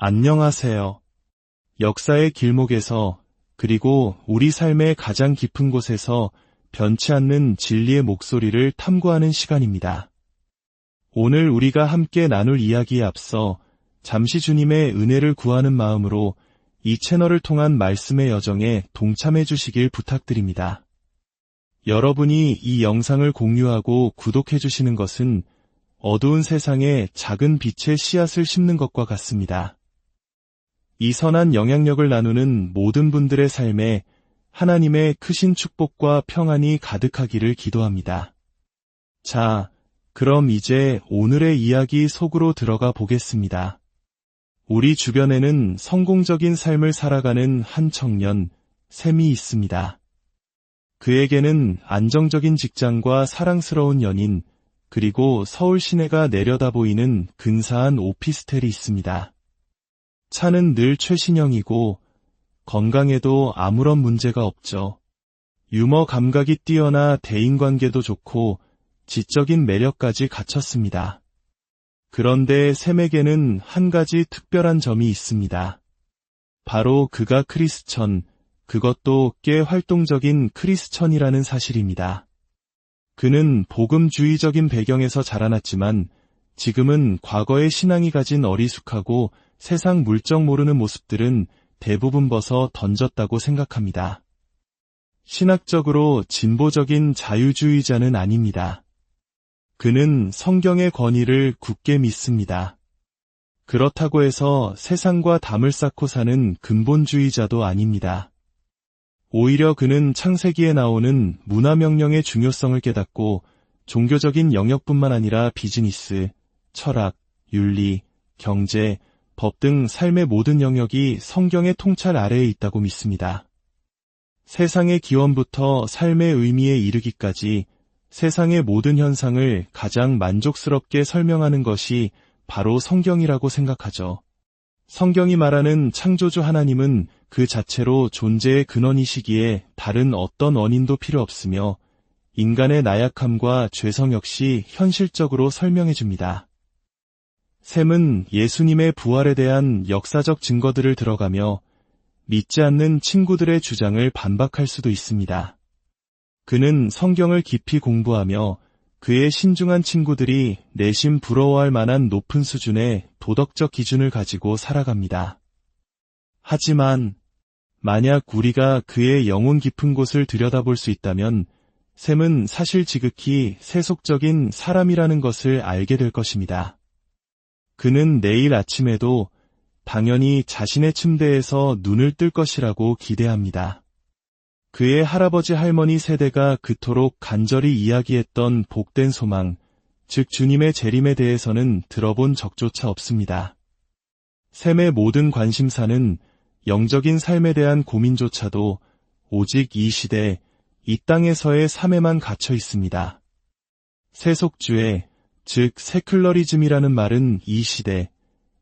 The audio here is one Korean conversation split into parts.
안녕하세요. 역사의 길목에서 그리고 우리 삶의 가장 깊은 곳에서 변치 않는 진리의 목소리를 탐구하는 시간입니다. 오늘 우리가 함께 나눌 이야기에 앞서 잠시 주님의 은혜를 구하는 마음으로 이 채널을 통한 말씀의 여정에 동참해 주시길 부탁드립니다. 여러분이 이 영상을 공유하고 구독해 주시는 것은 어두운 세상에 작은 빛의 씨앗을 심는 것과 같습니다. 이 선한 영향력을 나누는 모든 분들의 삶에 하나님의 크신 축복과 평안이 가득하기를 기도합니다. 자, 그럼 이제 오늘의 이야기 속으로 들어가 보겠습니다. 우리 주변에는 성공적인 삶을 살아가는 한 청년, 샘이 있습니다. 그에게는 안정적인 직장과 사랑스러운 연인, 그리고 서울 시내가 내려다 보이는 근사한 오피스텔이 있습니다. 차는 늘 최신형이고 건강에도 아무런 문제가 없죠. 유머 감각이 뛰어나 대인관계도 좋고 지적인 매력까지 갖췄습니다. 그런데 샘에게는 한 가지 특별한 점이 있습니다. 바로 그가 크리스천, 그것도 꽤 활동적인 크리스천이라는 사실입니다. 그는 복음주의적인 배경에서 자라났지만 지금은 과거의 신앙이 가진 어리숙하고 세상 물정 모르는 모습들은 대부분 벗어 던졌다고 생각합니다. 신학적으로 진보적인 자유주의자는 아닙니다. 그는 성경의 권위를 굳게 믿습니다. 그렇다고 해서 세상과 담을 쌓고 사는 근본주의자도 아닙니다. 오히려 그는 창세기에 나오는 문화명령의 중요성을 깨닫고 종교적인 영역뿐만 아니라 비즈니스, 철학, 윤리, 경제, 법 등 삶의 모든 영역이 성경의 통찰 아래에 있다고 믿습니다. 세상의 기원부터 삶의 의미에 이르기까지 세상의 모든 현상을 가장 만족스럽게 설명하는 것이 바로 성경이라고 생각하죠. 성경이 말하는 창조주 하나님은 그 자체로 존재의 근원이시기에 다른 어떤 원인도 필요 없으며 인간의 나약함과 죄성 역시 현실적으로 설명해 줍니다. 샘은 예수님의 부활에 대한 역사적 증거들을 들어가며 믿지 않는 친구들의 주장을 반박할 수도 있습니다. 그는 성경을 깊이 공부하며 그의 신중한 친구들이 내심 부러워할 만한 높은 수준의 도덕적 기준을 가지고 살아갑니다. 하지만 만약 우리가 그의 영혼 깊은 곳을 들여다볼 수 있다면 샘은 사실 지극히 세속적인 사람이라는 것을 알게 될 것입니다. 그는 내일 아침에도 당연히 자신의 침대에서 눈을 뜰 것이라고 기대합니다. 그의 할아버지 할머니 세대가 그토록 간절히 이야기했던 복된 소망, 즉 주님의 재림에 대해서는 들어본 적조차 없습니다. 샘의 모든 관심사는 영적인 삶에 대한 고민조차도 오직 이 시대, 이 땅에서의 삶에만 갇혀 있습니다. 세속주의, 즉 세큘러리즘이라는 말은 이 시대,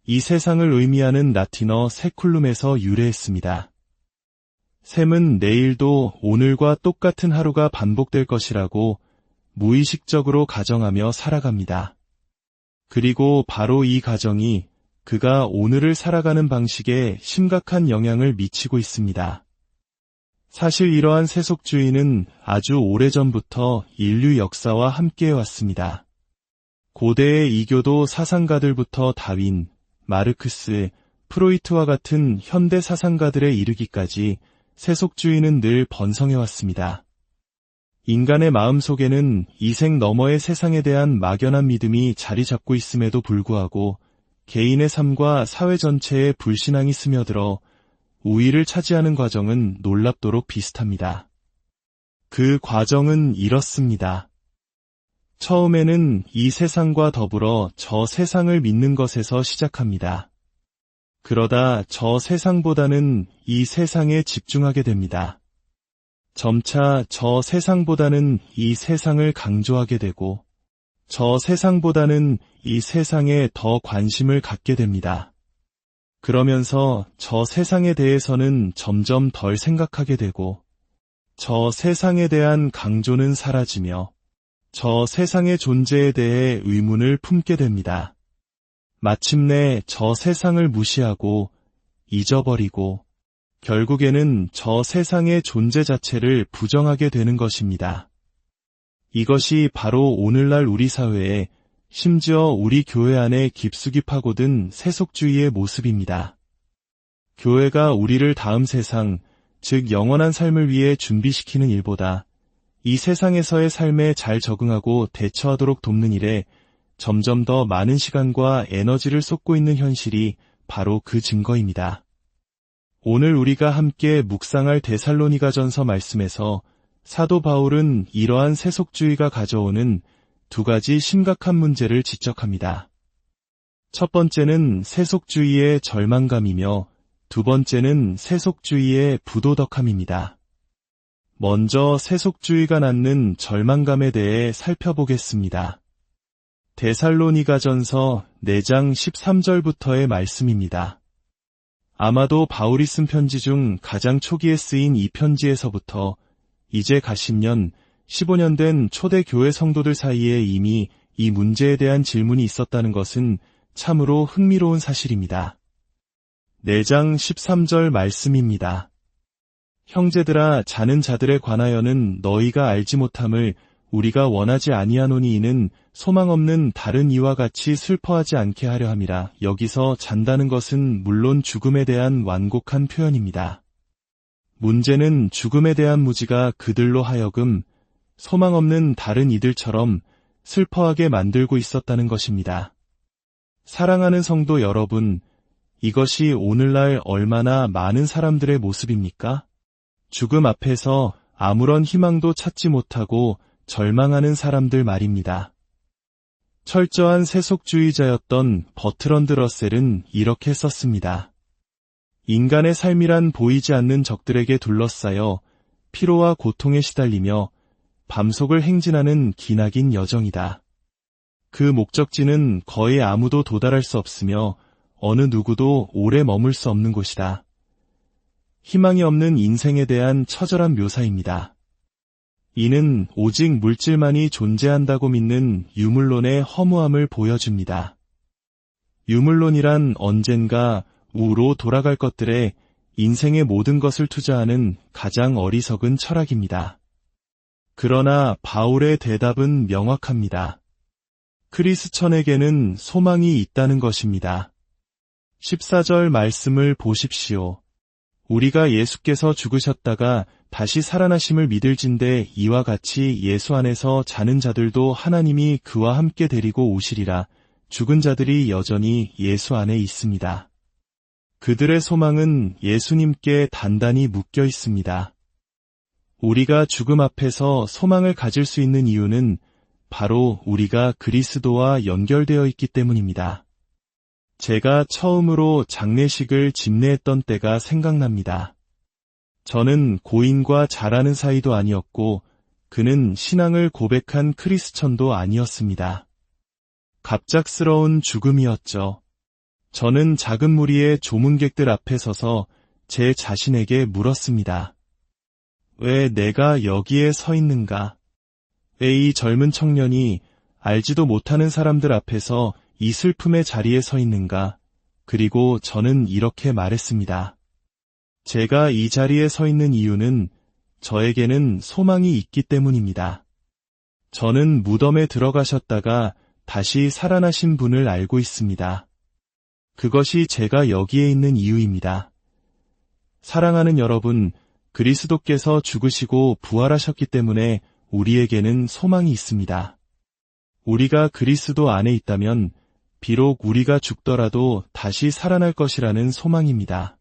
이 세상을 의미하는 라틴어 세쿨룸에서 유래했습니다. 샘은 내일도 오늘과 똑같은 하루가 반복될 것이라고 무의식적으로 가정하며 살아갑니다. 그리고 바로 이 가정이 그가 오늘을 살아가는 방식에 심각한 영향을 미치고 있습니다. 사실 이러한 세속주의는 아주 오래전부터 인류 역사와 함께해 왔습니다. 고대의 이교도 사상가들부터 다윈, 마르크스, 프로이트와 같은 현대 사상가들에 이르기까지 세속주의는 늘 번성해왔습니다. 인간의 마음속에는 이생 너머의 세상에 대한 막연한 믿음이 자리 잡고 있음에도 불구하고 개인의 삶과 사회 전체에 불신앙이 스며들어 우위를 차지하는 과정은 놀랍도록 비슷합니다. 그 과정은 이렇습니다. 처음에는 이 세상과 더불어 저 세상을 믿는 것에서 시작합니다. 그러다 저 세상보다는 이 세상에 집중하게 됩니다. 점차 저 세상보다는 이 세상을 강조하게 되고 저 세상보다는 이 세상에 더 관심을 갖게 됩니다. 그러면서 저 세상에 대해서는 점점 덜 생각하게 되고 저 세상에 대한 강조는 사라지며 저 세상의 존재에 대해 의문을 품게 됩니다. 마침내 저 세상을 무시하고 잊어버리고 결국에는 저 세상의 존재 자체를 부정하게 되는 것입니다. 이것이 바로 오늘날 우리 사회에 심지어 우리 교회 안에 깊숙이 파고든 세속주의의 모습입니다. 교회가 우리를 다음 세상, 즉 영원한 삶을 위해 준비시키는 일보다 이 세상에서의 삶에 잘 적응하고 대처하도록 돕는 일에 점점 더 많은 시간과 에너지를 쏟고 있는 현실이 바로 그 증거입니다. 오늘 우리가 함께 묵상할 데살로니가전서 말씀에서 사도 바울은 이러한 세속주의가 가져오는 두 가지 심각한 문제를 지적합니다. 첫 번째는 세속주의의 절망감이며 두 번째는 세속주의의 부도덕함입니다. 먼저 세속주의가 낳는 절망감에 대해 살펴보겠습니다. 데살로니가전서 4장 13절부터의 말씀입니다. 아마도 바울이 쓴 편지 중 가장 초기에 쓰인 이 편지에서부터 이제 가십년 15년 된 초대 교회 성도들 사이에 이미 이 문제에 대한 질문이 있었다는 것은 참으로 흥미로운 사실입니다. 4장 13절 말씀입니다. 형제들아, 자는 자들에 관하여는 너희가 알지 못함을 우리가 원하지 아니하노니 이는 소망 없는 다른 이와 같이 슬퍼하지 않게 하려 함이라. 여기서 잔다는 것은 물론 죽음에 대한 완곡한 표현입니다. 문제는 죽음에 대한 무지가 그들로 하여금 소망 없는 다른 이들처럼 슬퍼하게 만들고 있었다는 것입니다. 사랑하는 성도 여러분, 이것이 오늘날 얼마나 많은 사람들의 모습입니까? 죽음 앞에서 아무런 희망도 찾지 못하고 절망하는 사람들 말입니다. 철저한 세속주의자였던 버트런드 러셀은 이렇게 썼습니다. 인간의 삶이란 보이지 않는 적들에게 둘러싸여 피로와 고통에 시달리며 밤속을 행진하는 기나긴 여정이다. 그 목적지는 거의 아무도 도달할 수 없으며 어느 누구도 오래 머물 수 없는 곳이다. 희망이 없는 인생에 대한 처절한 묘사입니다. 이는 오직 물질만이 존재한다고 믿는 유물론의 허무함을 보여줍니다. 유물론이란 언젠가 우로 돌아갈 것들에 인생의 모든 것을 투자하는 가장 어리석은 철학입니다. 그러나 바울의 대답은 명확합니다. 크리스천에게는 소망이 있다는 것입니다. 14절 말씀을 보십시오. 우리가 예수께서 죽으셨다가 다시 살아나심을 믿을진대 이와 같이 예수 안에서 자는 자들도 하나님이 그와 함께 데리고 오시리라. 죽은 자들이 여전히 예수 안에 있습니다. 그들의 소망은 예수님께 단단히 묶여 있습니다. 우리가 죽음 앞에서 소망을 가질 수 있는 이유는 바로 우리가 그리스도와 연결되어 있기 때문입니다. 제가 처음으로 장례식을 집례했던 때가 생각납니다. 저는 고인과 잘 아는 사이도 아니었고 그는 신앙을 고백한 크리스천도 아니었습니다. 갑작스러운 죽음이었죠. 저는 작은 무리의 조문객들 앞에 서서 제 자신에게 물었습니다. 왜 내가 여기에 서 있는가? 왜 이 젊은 청년이 알지도 못하는 사람들 앞에서 이 슬픔의 자리에 서 있는가? 그리고 저는 이렇게 말했습니다. 제가 이 자리에 서 있는 이유는 저에게는 소망이 있기 때문입니다. 저는 무덤에 들어가셨다가 다시 살아나신 분을 알고 있습니다. 그것이 제가 여기에 있는 이유입니다. 사랑하는 여러분, 그리스도께서 죽으시고 부활하셨기 때문에 우리에게는 소망이 있습니다. 우리가 그리스도 안에 있다면 비록 우리가 죽더라도 다시 살아날 것이라는 소망입니다.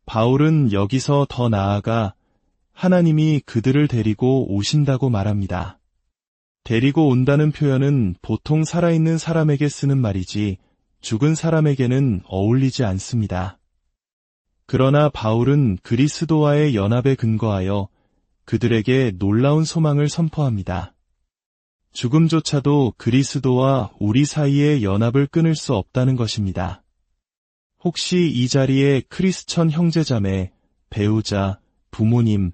바울은 여기서 더 나아가 하나님이 그들을 데리고 오신다고 말합니다. 데리고 온다는 표현은 보통 살아있는 사람에게 쓰는 말이지 죽은 사람에게는 어울리지 않습니다. 그러나 바울은 그리스도와의 연합에 근거하여 그들에게 놀라운 소망을 선포합니다. 죽음조차도 그리스도와 우리 사이의 연합을 끊을 수 없다는 것입니다. 혹시 이 자리에 크리스천 형제자매, 배우자, 부모님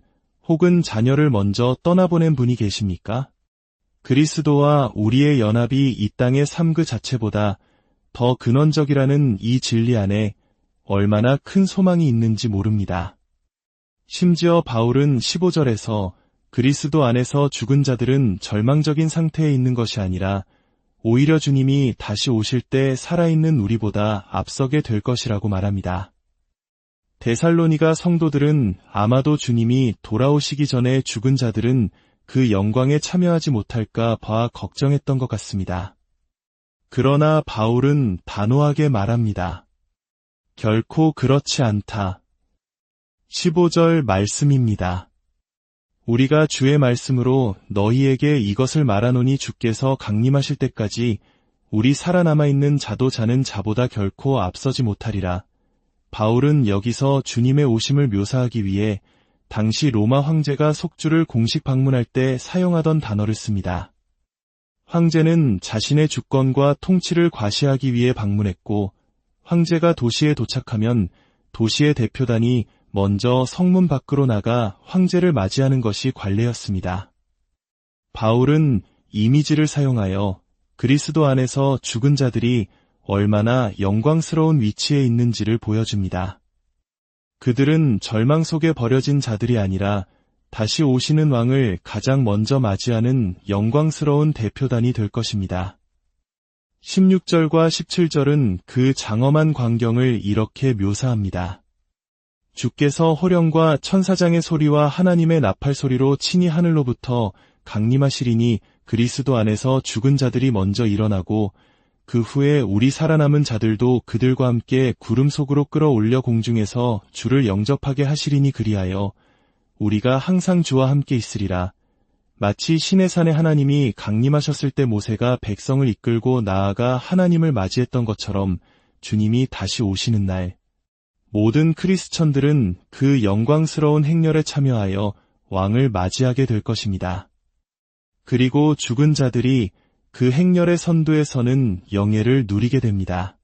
혹은 자녀를 먼저 떠나보낸 분이 계십니까? 그리스도와 우리의 연합이 이 땅의 삶 그 자체보다 더 근원적이라는 이 진리 안에 얼마나 큰 소망이 있는지 모릅니다. 심지어 바울은 15절에서 그리스도 안에서 죽은 자들은 절망적인 상태에 있는 것이 아니라 오히려 주님이 다시 오실 때 살아있는 우리보다 앞서게 될 것이라고 말합니다. 데살로니가 성도들은 아마도 주님이 돌아오시기 전에 죽은 자들은 그 영광에 참여하지 못할까 봐 걱정했던 것 같습니다. 그러나 바울은 단호하게 말합니다. 결코 그렇지 않다. 15절 말씀입니다. 우리가 주의 말씀으로 너희에게 이것을 말하노니 주께서 강림하실 때까지 우리 살아남아 있는 자도 자는 자보다 결코 앞서지 못하리라. 바울은 여기서 주님의 오심을 묘사하기 위해 당시 로마 황제가 속주를 공식 방문할 때 사용하던 단어를 씁니다. 황제는 자신의 주권과 통치를 과시하기 위해 방문했고, 황제가 도시에 도착하면 도시의 대표단이 먼저 성문 밖으로 나가 황제를 맞이하는 것이 관례였습니다. 바울은 이미지를 사용하여 그리스도 안에서 죽은 자들이 얼마나 영광스러운 위치에 있는지를 보여줍니다. 그들은 절망 속에 버려진 자들이 아니라 다시 오시는 왕을 가장 먼저 맞이하는 영광스러운 대표단이 될 것입니다. 16절과 17절은 그 장엄한 광경을 이렇게 묘사합니다. 주께서 호령과 천사장의 소리와 하나님의 나팔 소리로 친히 하늘로부터 강림하시리니 그리스도 안에서 죽은 자들이 먼저 일어나고 그 후에 우리 살아남은 자들도 그들과 함께 구름 속으로 끌어올려 공중에서 주를 영접하게 하시리니 그리하여 우리가 항상 주와 함께 있으리라. 마치 시내산에 하나님이 강림하셨을 때 모세가 백성을 이끌고 나아가 하나님을 맞이했던 것처럼 주님이 다시 오시는 날 모든 크리스천들은 그 영광스러운 행렬에 참여하여 왕을 맞이하게 될 것입니다. 그리고 죽은 자들이 그 행렬의 선두에 서는 영예를 누리게 됩니다.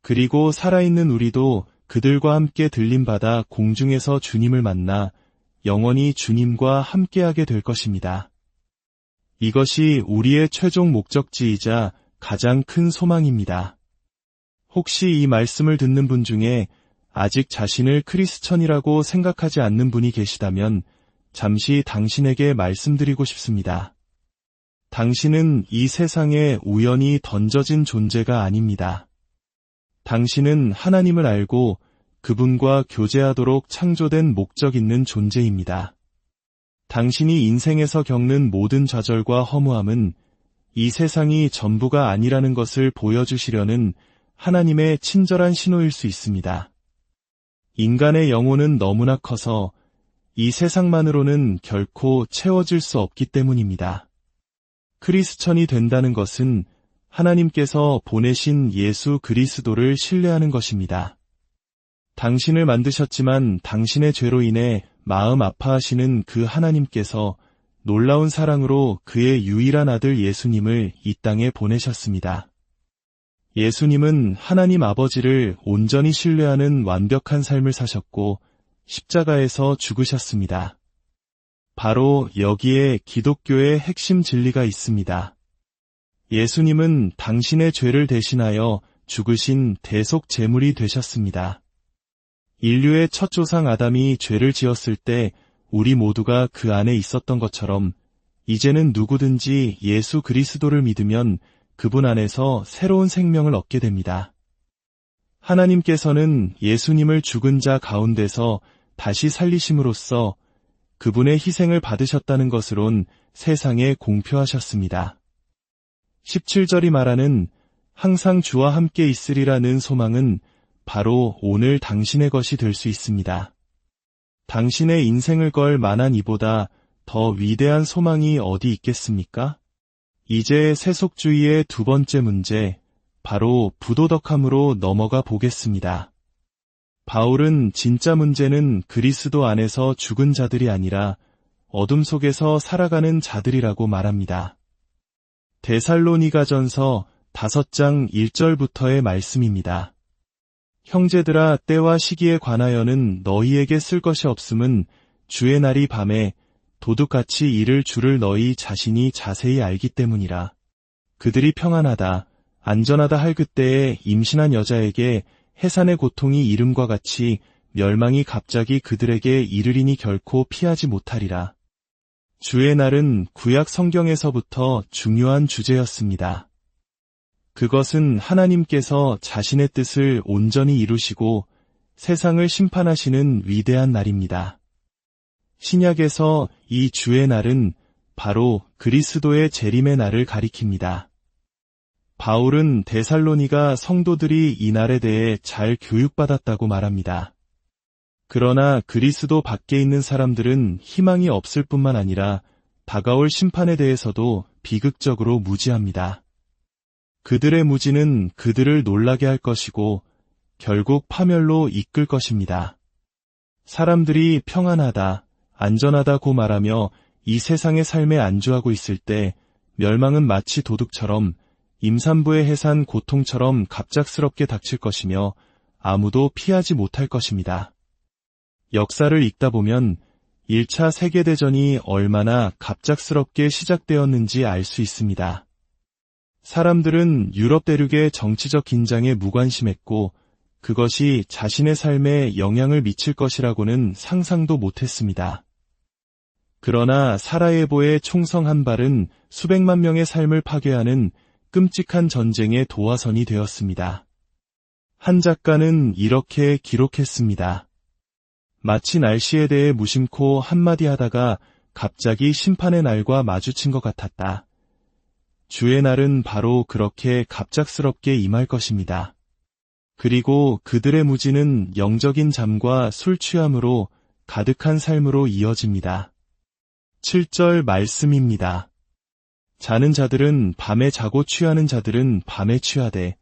그리고 살아있는 우리도 그들과 함께 들림받아 공중에서 주님을 만나 영원히 주님과 함께하게 될 것입니다. 이것이 우리의 최종 목적지이자 가장 큰 소망입니다. 혹시 이 말씀을 듣는 분 중에 아직 자신을 크리스천이라고 생각하지 않는 분이 계시다면 잠시 당신에게 말씀드리고 싶습니다. 당신은 이 세상에 우연히 던져진 존재가 아닙니다. 당신은 하나님을 알고 그분과 교제하도록 창조된 목적 있는 존재입니다. 당신이 인생에서 겪는 모든 좌절과 허무함은 이 세상이 전부가 아니라는 것을 보여주시려는 하나님의 친절한 신호일 수 있습니다. 인간의 영혼은 너무나 커서 이 세상만으로는 결코 채워질 수 없기 때문입니다. 크리스천이 된다는 것은 하나님께서 보내신 예수 그리스도를 신뢰하는 것입니다. 당신을 만드셨지만 당신의 죄로 인해 마음 아파하시는 그 하나님께서 놀라운 사랑으로 그의 유일한 아들 예수님을 이 땅에 보내셨습니다. 예수님은 하나님 아버지를 온전히 신뢰하는 완벽한 삶을 사셨고 십자가에서 죽으셨습니다. 바로 여기에 기독교의 핵심 진리가 있습니다. 예수님은 당신의 죄를 대신하여 죽으신 대속 제물이 되셨습니다. 인류의 첫 조상 아담이 죄를 지었을 때 우리 모두가 그 안에 있었던 것처럼 이제는 누구든지 예수 그리스도를 믿으면 그분 안에서 새로운 생명을 얻게 됩니다. 하나님께서는 예수님을 죽은 자 가운데서 다시 살리심으로써 그분의 희생을 받으셨다는 것으론 세상에 공표하셨습니다. 17절이 말하는 항상 주와 함께 있으리라는 소망은 바로 오늘 당신의 것이 될 수 있습니다. 당신의 인생을 걸 만한 이보다 더 위대한 소망이 어디 있겠습니까? 이제 세속주의의 두 번째 문제, 바로 부도덕함으로 넘어가 보겠습니다. 바울은 진짜 문제는 그리스도 안에서 죽은 자들이 아니라 어둠 속에서 살아가는 자들이라고 말합니다. 데살로니가전서 5장 1절부터의 말씀입니다. 형제들아, 때와 시기에 관하여는 너희에게 쓸 것이 없음은 주의 날이 밤에 도둑같이 이를 줄을 너희 자신이 자세히 알기 때문이라. 그들이 평안하다, 안전하다 할 그때에 임신한 여자에게 해산의 고통이 이름과 같이 멸망이 갑자기 그들에게 이르리니 결코 피하지 못하리라. 주의 날은 구약 성경에서부터 중요한 주제였습니다. 그것은 하나님께서 자신의 뜻을 온전히 이루시고 세상을 심판하시는 위대한 날입니다. 신약에서 이 주의 날은 바로 그리스도의 재림의 날을 가리킵니다. 바울은 데살로니가 성도들이 이 날에 대해 잘 교육받았다고 말합니다. 그러나 그리스도 밖에 있는 사람들은 희망이 없을 뿐만 아니라 다가올 심판에 대해서도 비극적으로 무지합니다. 그들의 무지는 그들을 놀라게 할 것이고 결국 파멸로 이끌 것입니다. 사람들이 평안하다, 안전하다고 말하며 이 세상의 삶에 안주하고 있을 때 멸망은 마치 도둑처럼 임산부의 해산 고통처럼 갑작스럽게 닥칠 것이며 아무도 피하지 못할 것입니다. 역사를 읽다 보면 1차 세계대전이 얼마나 갑작스럽게 시작되었는지 알 수 있습니다. 사람들은 유럽 대륙의 정치적 긴장에 무관심했고 그것이 자신의 삶에 영향을 미칠 것이라고는 상상도 못했습니다. 그러나 사라예보의 총성 한 발은 수백만 명의 삶을 파괴하는 끔찍한 전쟁의 도화선이 되었습니다. 한 작가는 이렇게 기록했습니다. 마치 날씨에 대해 무심코 한마디 하다가 갑자기 심판의 날과 마주친 것 같았다. 주의 날은 바로 그렇게 갑작스럽게 임할 것입니다. 그리고 그들의 무지는 영적인 잠과 술 취함으로 가득한 삶으로 이어집니다. 7절 말씀입니다. 자는 자들은 밤에 자고 취하는 자들은 밤에 취하되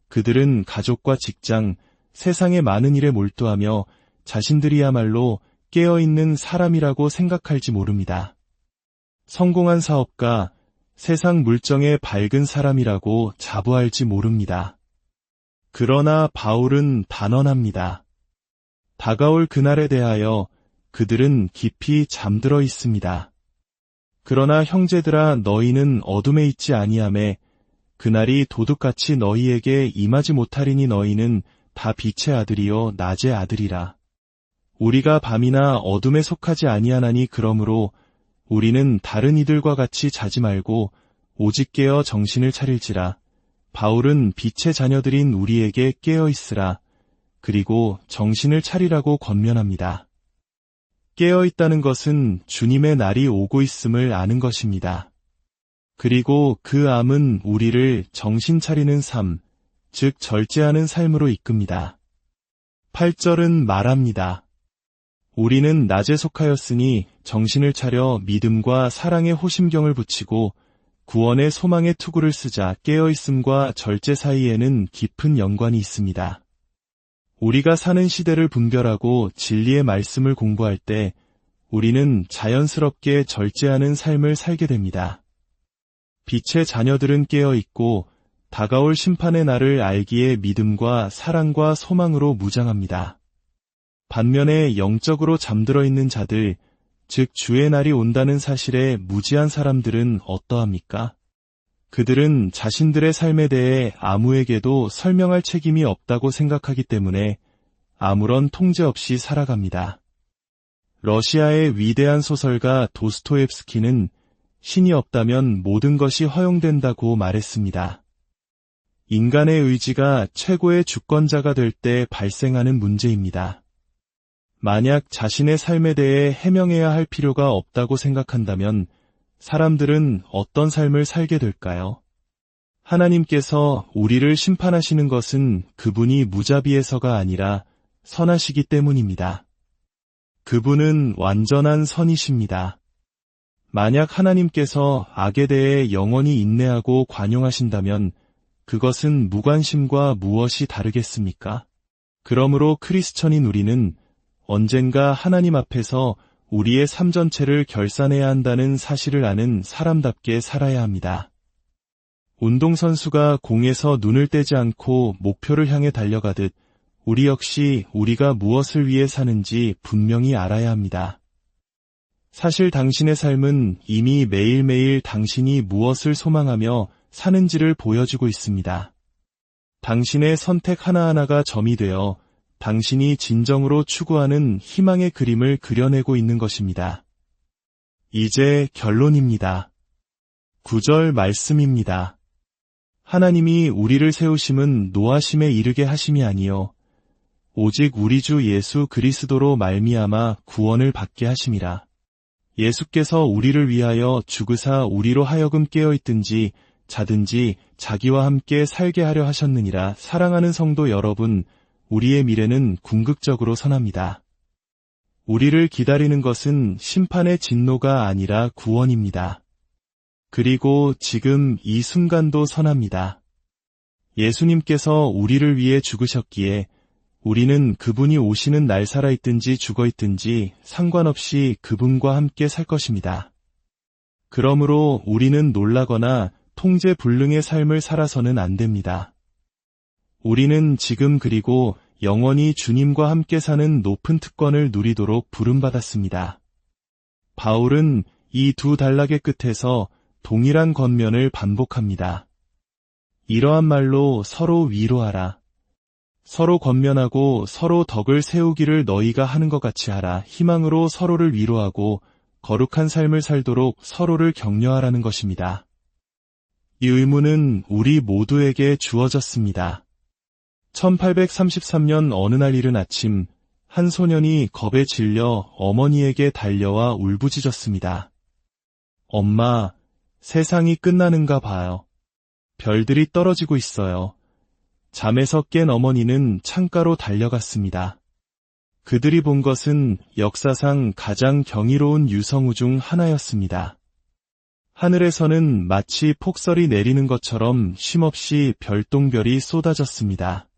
그들은 가족과 직장, 세상의 많은 일에 몰두하며 자신들이야말로 깨어있는 사람이라고 생각할지 모릅니다. 성공한 사업가, 세상 물정에 밝은 사람이라고 자부할지 모릅니다. 그러나 바울은 단언합니다. 다가올 그날에 대하여 그들은 깊이 잠들어 있습니다. 그러나 형제들아 너희는 어둠에 있지 아니하매 그날이 도둑같이 너희에게 임하지 못하리니 너희는 다 빛의 아들이요 낮의 아들이라. 우리가 밤이나 어둠에 속하지 아니하나니 그러므로 우리는 다른 이들과 같이 자지 말고 오직 깨어 정신을 차릴지라. 바울은 빛의 자녀들인 우리에게 깨어 있으라. 그리고 정신을 차리라고 권면합니다. 깨어 있다는 것은 주님의 날이 오고 있음을 아는 것입니다. 그리고 그 암은 우리를 정신 차리는 삶, 즉 절제하는 삶으로 이끕니다. 8절은 말합니다. 우리는 낮에 속하였으니 정신을 차려 믿음과 사랑의 호심경을 붙이고 구원의 소망의 투구를 쓰자. 깨어있음과 절제 사이에는 깊은 연관이 있습니다. 우리가 사는 시대를 분별하고 진리의 말씀을 공부할 때 우리는 자연스럽게 절제하는 삶을 살게 됩니다. 빛의 자녀들은 깨어있고 다가올 심판의 날을 알기에 믿음과 사랑과 소망으로 무장합니다. 반면에 영적으로 잠들어 있는 자들, 즉 주의 날이 온다는 사실에 무지한 사람들은 어떠합니까? 그들은 자신들의 삶에 대해 아무에게도 설명할 책임이 없다고 생각하기 때문에 아무런 통제 없이 살아갑니다. 러시아의 위대한 소설가 도스토옙스키는 신이 없다면 모든 것이 허용된다고 말했습니다. 인간의 의지가 최고의 주권자가 될 때 발생하는 문제입니다. 만약 자신의 삶에 대해 해명해야 할 필요가 없다고 생각한다면 사람들은 어떤 삶을 살게 될까요? 하나님께서 우리를 심판하시는 것은 그분이 무자비해서가 아니라 선하시기 때문입니다. 그분은 완전한 선이십니다. 만약 하나님께서 악에 대해 영원히 인내하고 관용하신다면 그것은 무관심과 무엇이 다르겠습니까? 그러므로 크리스천인 우리는 언젠가 하나님 앞에서 우리의 삶 전체를 결산해야 한다는 사실을 아는 사람답게 살아야 합니다. 운동선수가 공에서 눈을 떼지 않고 목표를 향해 달려가듯 우리 역시 우리가 무엇을 위해 사는지 분명히 알아야 합니다. 사실 당신의 삶은 이미 매일매일 당신이 무엇을 소망하며 사는지를 보여주고 있습니다. 당신의 선택 하나하나가 점이 되어 당신이 진정으로 추구하는 희망의 그림을 그려내고 있는 것입니다. 이제 결론입니다. 9절 말씀입니다. 하나님이 우리를 세우심은 노하심에 이르게 하심이 아니요 오직 우리 주 예수 그리스도로 말미암아 구원을 받게 하심이라. 예수께서 우리를 위하여 죽으사 우리로 하여금 깨어있든지 자든지 자기와 함께 살게 하려 하셨느니라. 사랑하는 성도 여러분, 우리의 미래는 궁극적으로 선합니다. 우리를 기다리는 것은 심판의 진노가 아니라 구원입니다. 그리고 지금 이 순간도 선합니다. 예수님께서 우리를 위해 죽으셨기에 우리는 그분이 오시는 날 살아있든지 죽어있든지 상관없이 그분과 함께 살 것입니다. 그러므로 우리는 놀라거나 통제불능의 삶을 살아서는 안 됩니다. 우리는 지금 그리고 영원히 주님과 함께 사는 높은 특권을 누리도록 부름받았습니다. 바울은 이 두 단락의 끝에서 동일한 권면을 반복합니다. 이러한 말로 서로 위로하라. 서로 권면하고 서로 덕을 세우기를 너희가 하는 것 같이 하라. 희망으로 서로를 위로하고 거룩한 삶을 살도록 서로를 격려하라는 것입니다. 이 의무는 우리 모두에게 주어졌습니다. 1833년 어느 날 이른 아침, 한 소년이 겁에 질려 어머니에게 달려와 울부짖었습니다. 엄마, 세상이 끝나는가 봐요. 별들이 떨어지고 있어요. 잠에서 깬 어머니는 창가로 달려갔습니다. 그들이 본 것은 역사상 가장 경이로운 유성우 중 하나였습니다. 하늘에서는 마치 폭설이 내리는 것처럼 쉼없이 별똥별이 쏟아졌습니다.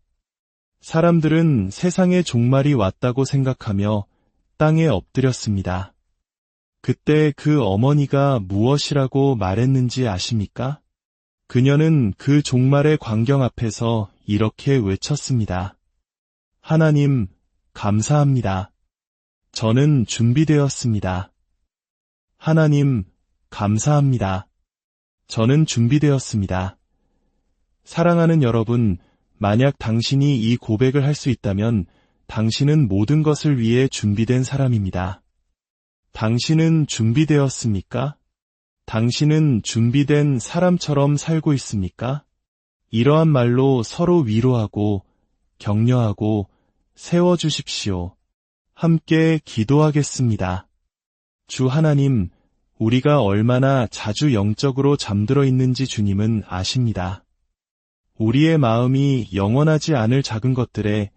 사람들은 세상의 종말이 왔다고 생각하며 땅에 엎드렸습니다. 그때 그 어머니가 무엇이라고 말했는지 아십니까? 그녀는 그 종말의 광경 앞에서 이렇게 외쳤습니다. 하나님, 감사합니다. 저는 준비되었습니다. 하나님, 감사합니다. 저는 준비되었습니다. 사랑하는 여러분, 만약 당신이 이 고백을 할 수 있다면 당신은 모든 것을 위해 준비된 사람입니다. 당신은 준비되었습니까? 당신은 준비된 사람처럼 살고 있습니까? 이러한 말로 서로 위로하고 격려하고 세워주십시오. 함께 기도하겠습니다. 주 하나님, 우리가 얼마나 자주 영적으로 잠들어 있는지 주님은 아십니다. 우리의 마음이 영원하지 않을 작은 것들에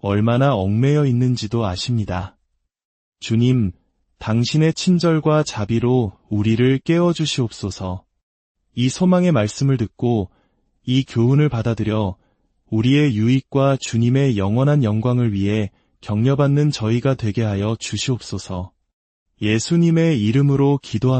얼마나 얽매여 있는지도 아십니다. 주님, 당신의 친절과 자비로 우리를 깨워주시옵소서. 이 소망의 말씀을 듣고 이 교훈을 받아들여 우리의 유익과 주님의 영원한 영광을 위해 격려받는 저희가 되게 하여 주시옵소서. 예수님의 이름으로 기도합니다.